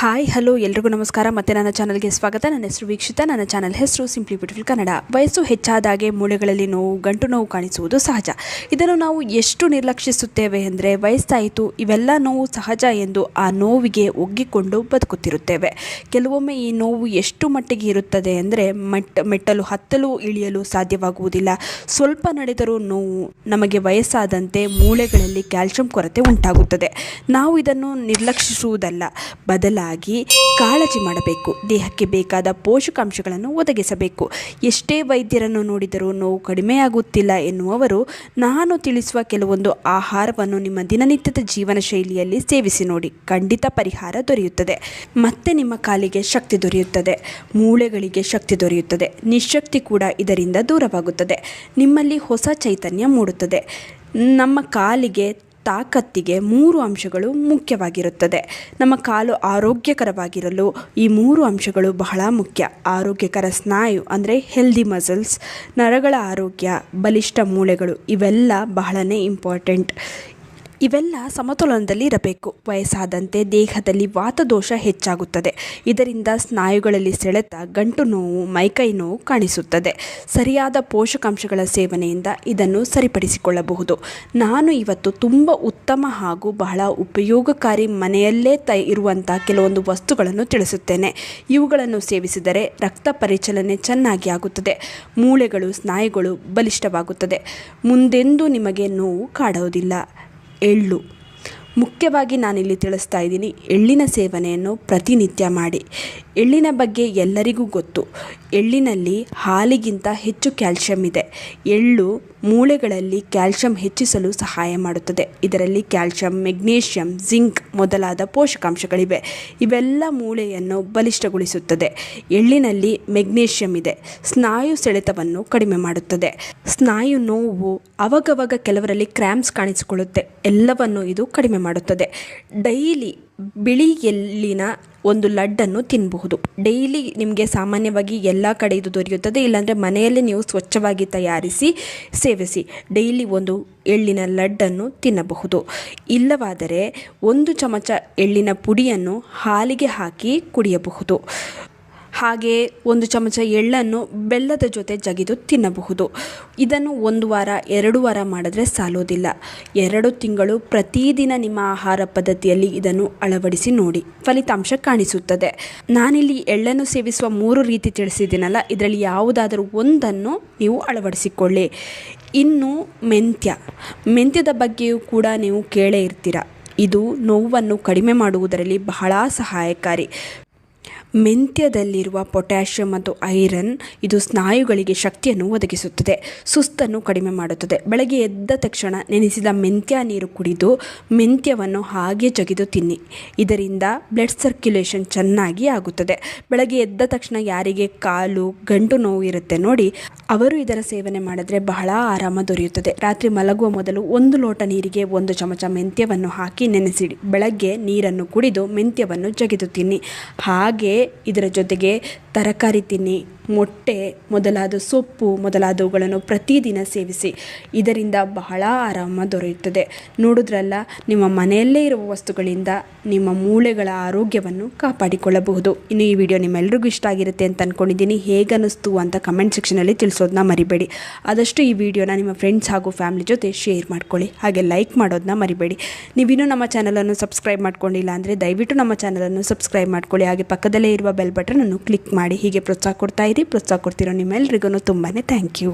Hi hello ಎಲ್ರಿಗೂ ನಮಸ್ಕಾರ. ಮತ್ತೆ ನನ್ನ ಚಾನಲ್ಗೆ ಸ್ವಾಗತ. ನನ್ನ ಹೆಸರು ವೀಕ್ಷಿತಾ. ನನ್ನ ಚಾನಲ್ ಹೆಸರು ಸಿಂಪ್ಲಿ ಬ್ಯೂಟಿಫುಲ್ ಕನ್ನಡ. ವಯಸ್ಸು ಹೆಚ್ಚಾದಾಗೆ ಮೂಳೆಗಳಲ್ಲಿ ನೋವು, ಗಂಟು ನೋವು ಕಾಣಿಸುವುದು ಸಹಜ. ಇದನ್ನು ನಾವು ಎಷ್ಟು ನಿರ್ಲಕ್ಷಿಸುತ್ತೇವೆ ಅಂದರೆ ವಯಸ್ಸಾಯಿತು, ಇವೆಲ್ಲ ನೋವು ಸಹಜ ಎಂದು ಆ ನೋವಿಗೆ ಒಗ್ಗಿಕೊಂಡು ಬದುಕುತ್ತಿರುತ್ತೇವೆ. ಕೆಲವೊಮ್ಮೆ ಈ ನೋವು ಎಷ್ಟು ಮಟ್ಟಿಗೆ ಇರುತ್ತದೆ ಅಂದರೆ ಮೆಟ್ಟಲು ಹತ್ತಲು ಇಳಿಯಲು ಸಾಧ್ಯವಾಗುವುದಿಲ್ಲ. ಸ್ವಲ್ಪ ನಡೆದರೂ ನೋವು. ನಮಗೆ ವಯಸ್ಸಾದಂತೆ ಮೂಳೆಗಳಲ್ಲಿ ಕ್ಯಾಲ್ಸಿಯಂ ಕೊರತೆ ಉಂಟಾಗುತ್ತದೆ. ನಾವು ಇದನ್ನು ನಿರ್ಲಕ್ಷಿಸುವುದಲ್ಲ, ಬದಲಾಗಿ ಕಾಳಜಿ ಮಾಡಬೇಕು. ದೇಹಕ್ಕೆ ಬೇಕಾದ ಪೋಷಕಾಂಶಗಳನ್ನು ಒದಗಿಸಬೇಕು. ಎಷ್ಟೇ ವೈದ್ಯರನ್ನು ನೋಡಿದರೂ ನೋವು ಕಡಿಮೆಯಾಗುತ್ತಿಲ್ಲ ಎನ್ನುವವರು ನಾನು ತಿಳಿಸುವ ಕೆಲವೊಂದು ಆಹಾರವನ್ನು ನಿಮ್ಮ ದಿನನಿತ್ಯದ ಜೀವನ ಶೈಲಿಯಲ್ಲಿ ಸೇವಿಸಿ ನೋಡಿ. ಖಂಡಿತ ಪರಿಹಾರ ದೊರೆಯುತ್ತದೆ. ಮತ್ತೆ ನಿಮ್ಮ ಕಾಲಿಗೆ ಶಕ್ತಿ ದೊರೆಯುತ್ತದೆ, ಮೂಳೆಗಳಿಗೆ ಶಕ್ತಿ ದೊರೆಯುತ್ತದೆ. ನಿಶಕ್ತಿ ಕೂಡ ಇದರಿಂದ ದೂರವಾಗುತ್ತದೆ. ನಿಮ್ಮಲ್ಲಿ ಹೊಸ ಚೈತನ್ಯ ಮೂಡುತ್ತದೆ. ನಮ್ಮ ಕಾಲಿಗೆ ತಾಕತ್ತಿಗೆ 3 ಅಂಶಗಳು ಮುಖ್ಯವಾಗಿರುತ್ತದೆ. ನಮ್ಮ ಕಾಲು ಆರೋಗ್ಯಕರವಾಗಿರಲು ಈ 3 ಅಂಶಗಳು ಬಹಳ ಮುಖ್ಯ. ಆರೋಗ್ಯಕರ ಸ್ನಾಯು ಅಂದರೆ ಹೆಲ್ದಿ ಮಸಲ್ಸ್, ನರಗಳ ಆರೋಗ್ಯ, ಬಲಿಷ್ಠ ಮೂಳೆಗಳು, ಇವೆಲ್ಲ ಬಹಳನೇ ಇಂಪಾರ್ಟೆಂಟ್. ಇವೆಲ್ಲ ಸಮತೋಲನದಲ್ಲಿ ಇರಬೇಕು. ವಯಸ್ಸಾದಂತೆ ದೇಹದಲ್ಲಿ ವಾತದೋಷ ಹೆಚ್ಚಾಗುತ್ತದೆ. ಇದರಿಂದ ಸ್ನಾಯುಗಳಲ್ಲಿ ಸೆಳೆತ, ಗಂಟು ನೋವು, ಮೈಕೈ ನೋವು ಕಾಣಿಸುತ್ತದೆ. ಸರಿಯಾದ ಪೋಷಕಾಂಶಗಳ ಸೇವನೆಯಿಂದ ಇದನ್ನು ಸರಿಪಡಿಸಿಕೊಳ್ಳಬಹುದು. ನಾನು ಇವತ್ತು ತುಂಬ ಉತ್ತಮ ಹಾಗೂ ಬಹಳ ಉಪಯೋಗಕಾರಿ ಮನೆಯಲ್ಲೇ ಇರುವಂಥ ಕೆಲವೊಂದು ವಸ್ತುಗಳನ್ನು ತಿಳಿಸುತ್ತೇನೆ. ಇವುಗಳನ್ನು ಸೇವಿಸಿದರೆ ರಕ್ತ ಪರಿಚಲನೆ ಚೆನ್ನಾಗಿ ಆಗುತ್ತದೆ. ಮೂಳೆಗಳು, ಸ್ನಾಯುಗಳು ಬಲಿಷ್ಠವಾಗುತ್ತದೆ. ಮುಂದೆಂದೂ ನಿಮಗೆ ನೋವು ಕಾಡುವುದಿಲ್ಲ. ಎಳ್ಳು ಮುಖ್ಯವಾಗಿ ನಾನಿಲ್ಲಿ ತಿಳಿಸ್ತಾ ಇದ್ದೀನಿ. ಎಳ್ಳಿನ ಸೇವನೆಯನ್ನು ಪ್ರತಿನಿತ್ಯ ಮಾಡಿ. ಎಳ್ಳಿನ ಬಗ್ಗೆ ಎಲ್ಲರಿಗೂ ಗೊತ್ತು. ಎಳ್ಳಿನಲ್ಲಿ ಹಾಲಿಗಿಂತ ಹೆಚ್ಚು ಕ್ಯಾಲ್ಸಿಯಂ ಇದೆ. ಎಳ್ಳು ಮೂಳೆಗಳಲ್ಲಿ ಕ್ಯಾಲ್ಸಿಯಂ ಹೆಚ್ಚಿಸಲು ಸಹಾಯ ಮಾಡುತ್ತದೆ. ಇದರಲ್ಲಿ ಕ್ಯಾಲ್ಸಿಯಂ, ಮೆಗ್ನೀಷಿಯಂ, ಜಿಂಕ್ ಮೊದಲಾದ ಪೋಷಕಾಂಶಗಳಿವೆ. ಇವೆಲ್ಲ ಮೂಳೆಯನ್ನು ಬಲಿಷ್ಠಗೊಳಿಸುತ್ತದೆ. ಎಳ್ಳಿನಲ್ಲಿ ಮೆಗ್ನೀಷಿಯಂ ಇದೆ. ಸ್ನಾಯು ಸೆಳೆತವನ್ನು ಕಡಿಮೆ ಮಾಡುತ್ತದೆ. ಸ್ನಾಯು ನೋವು, ಅವಾಗವಾಗ ಕೆಲವರಲ್ಲಿ ಕ್ರ್ಯಾಂಪ್ಸ್ ಕಾಣಿಸಿಕೊಳ್ಳುತ್ತೆ, ಎಲ್ಲವನ್ನು ಇದು ಕಡಿಮೆ ಮಾಡುತ್ತದೆ. ಡೈಲಿ ಬಿಳಿ ಎಳ್ಳಿನ ಒಂದು ಲಡ್ಡನ್ನು ತಿನ್ನಬಹುದು. ಡೈಲಿ ನಿಮಗೆ ಸಾಮಾನ್ಯವಾಗಿ ಎಲ್ಲ ಕಡೆ ಇದು ದೊರೆಯುತ್ತದೆ. ಇಲ್ಲಾಂದರೆ ಮನೆಯಲ್ಲೇ ನೀವು ಸ್ವಚ್ಛವಾಗಿ ತಯಾರಿಸಿ ಸೇವಿಸಿ. ಡೈಲಿ ಒಂದು ಎಳ್ಳಿನ ಲಡ್ಡನ್ನು ತಿನ್ನಬಹುದು. ಇಲ್ಲವಾದರೆ 1 ಚಮಚ ಎಳ್ಳಿನ ಪುಡಿಯನ್ನು ಹಾಲಿಗೆ ಹಾಕಿ ಕುಡಿಯಬಹುದು. ಹಾಗೆ 1 ಚಮಚ ಎಳ್ಳನ್ನು ಬೆಲ್ಲದ ಜೊತೆ ಜಗಿದು ತಿನ್ನಬಹುದು. ಇದನ್ನು 1 ವಾರ 2 ವಾರ ಮಾಡಿದ್ರೆ ಸಾಲೋದಿಲ್ಲ. 2 ತಿಂಗಳು ಪ್ರತಿದಿನ ನಿಮ್ಮ ಆಹಾರ ಪದ್ಧತಿಯಲ್ಲಿ ಇದನ್ನು ಅಳವಡಿಸಿ ನೋಡಿ, ಫಲಿತಾಂಶ ಕಾಣಿಸುತ್ತದೆ. ನಾನಿಲ್ಲಿ ಎಳ್ಳನ್ನು ಸೇವಿಸುವ 3 ರೀತಿ ತಿಳಿಸಿದ್ದೀನಲ್ಲ, ಇದರಲ್ಲಿ ಯಾವುದಾದರೂ ಒಂದನ್ನು ನೀವು ಅಳವಡಿಸಿಕೊಳ್ಳಿ. ಇನ್ನು ಮೆಂತ್ಯದ ಬಗ್ಗೆಯೂ ಕೂಡ ನೀವು ಕೇಳೇ ಇರ್ತೀರ. ಇದು ನೋವನ್ನು ಕಡಿಮೆ ಮಾಡುವುದರಲ್ಲಿ ಬಹಳ ಸಹಾಯಕಾರಿ. ಮೆಂತ್ಯದಲ್ಲಿರುವ ಪೊಟ್ಯಾಷಿಯಂ ಮತ್ತು ಐರನ್ ಇದು ಸ್ನಾಯುಗಳಿಗೆ ಶಕ್ತಿಯನ್ನು ಒದಗಿಸುತ್ತದೆ. ಸುಸ್ತನ್ನು ಕಡಿಮೆ ಮಾಡುತ್ತದೆ. ಬೆಳಗ್ಗೆ ಎದ್ದ ತಕ್ಷಣ ನೆನೆಸಿದ ಮೆಂತ್ಯ ನೀರು ಕುಡಿದು ಮೆಂತ್ಯವನ್ನು ಹಾಗೆ ಜಗಿದು ತಿನ್ನಿ. ಇದರಿಂದ ಬ್ಲಡ್ ಸರ್ಕ್ಯುಲೇಷನ್ ಚೆನ್ನಾಗಿ ಆಗುತ್ತದೆ. ಬೆಳಗ್ಗೆ ಎದ್ದ ತಕ್ಷಣ ಯಾರಿಗೆ ಕಾಲು, ಗಂಟು ನೋವು ಇರುತ್ತೆ ನೋಡಿ, ಅವರು ಇದರ ಸೇವನೆ ಮಾಡಿದ್ರೆ ಬಹಳ ಆರಾಮ ದೊರೆಯುತ್ತದೆ. ರಾತ್ರಿ ಮಲಗುವ ಮೊದಲು 1 ಲೋಟ ನೀರಿಗೆ 1 ಚಮಚ ಮೆಂತ್ಯವನ್ನು ಹಾಕಿ ನೆನೆಸಿಡಿ. ಬೆಳಗ್ಗೆ ನೀರನ್ನು ಕುಡಿದು ಮೆಂತ್ಯವನ್ನು ಜಗಿದು ತಿನ್ನಿ. ಹಾಗೆ ಇದರ ಜೊತೆಗೆ ತರಕಾರಿ ತಿನ್ನಿ. ಮೊಟ್ಟೆ ಮೊದಲಾದ ಸೊಪ್ಪು ಮೊದಲಾದವುಗಳನ್ನು ಪ್ರತಿದಿನ ಸೇವಿಸಿ. ಇದರಿಂದ ಬಹಳ ಆರಾಮ ದೊರೆಯುತ್ತದೆ. ನೋಡಿದ್ರಲ್ಲ, ನಿಮ್ಮ ಮನೆಯಲ್ಲೇ ಇರುವ ವಸ್ತುಗಳಿಂದ ನಿಮ್ಮ ಮೂಳೆಗಳ ಆರೋಗ್ಯವನ್ನು ಕಾಪಾಡಿಕೊಳ್ಳಬಹುದು. ಇನ್ನು ಈ ವಿಡಿಯೋ ನಿಮ್ಮೆಲ್ಲರಿಗೂ ಇಷ್ಟ ಆಗಿರುತ್ತೆ ಅಂತ ಅಂದ್ಕೊಂಡಿದ್ದೀನಿ. ಹೇಗನ್ನಿಸ್ತು ಅಂತ ಕಮೆಂಟ್ ಸೆಕ್ಷನಲ್ಲಿ ತಿಳಿಸೋದನ್ನ ಮರಿಬೇಡಿ. ಆದಷ್ಟು ಈ ವಿಡಿಯೋನ ನಿಮ್ಮ ಫ್ರೆಂಡ್ಸ್ ಹಾಗೂ ಫ್ಯಾಮಿಲಿ ಜೊತೆ ಶೇರ್ ಮಾಡ್ಕೊಳ್ಳಿ. ಹಾಗೆ ಲೈಕ್ ಮಾಡೋದನ್ನ ಮರಿಬೇಡಿ. ನೀವಿನ್ನೂ ನಮ್ಮ ಚಾನಲನ್ನು ಸಬ್ಸ್ಕ್ರೈಬ್ ಮಾಡ್ಕೊಂಡಿಲ್ಲ ಅಂದರೆ ದಯವಿಟ್ಟು ನಮ್ಮ ಚಾನಲನ್ನು ಸಬ್ಸ್ಕ್ರೈಬ್ ಮಾಡ್ಕೊಳ್ಳಿ. ಹಾಗೆ ಪಕ್ಕದಲ್ಲೇ ಇರುವ ಬೆಲ್ ಬಟನನ್ನು ಕ್ಲಿಕ್ ಮಾಡಿ. ಹೀಗೆ ಪ್ರೋತ್ಸಾಹ ಕೊಡ್ತಾ ಇರಿ. ಪ್ರೋತ್ಸಾಹ ಕೊಡ್ತಿರೋ ನಿಮ್ಮೆಲ್ಲರಿಗೂ ತುಂಬಾ ಥ್ಯಾಂಕ್ ಯು.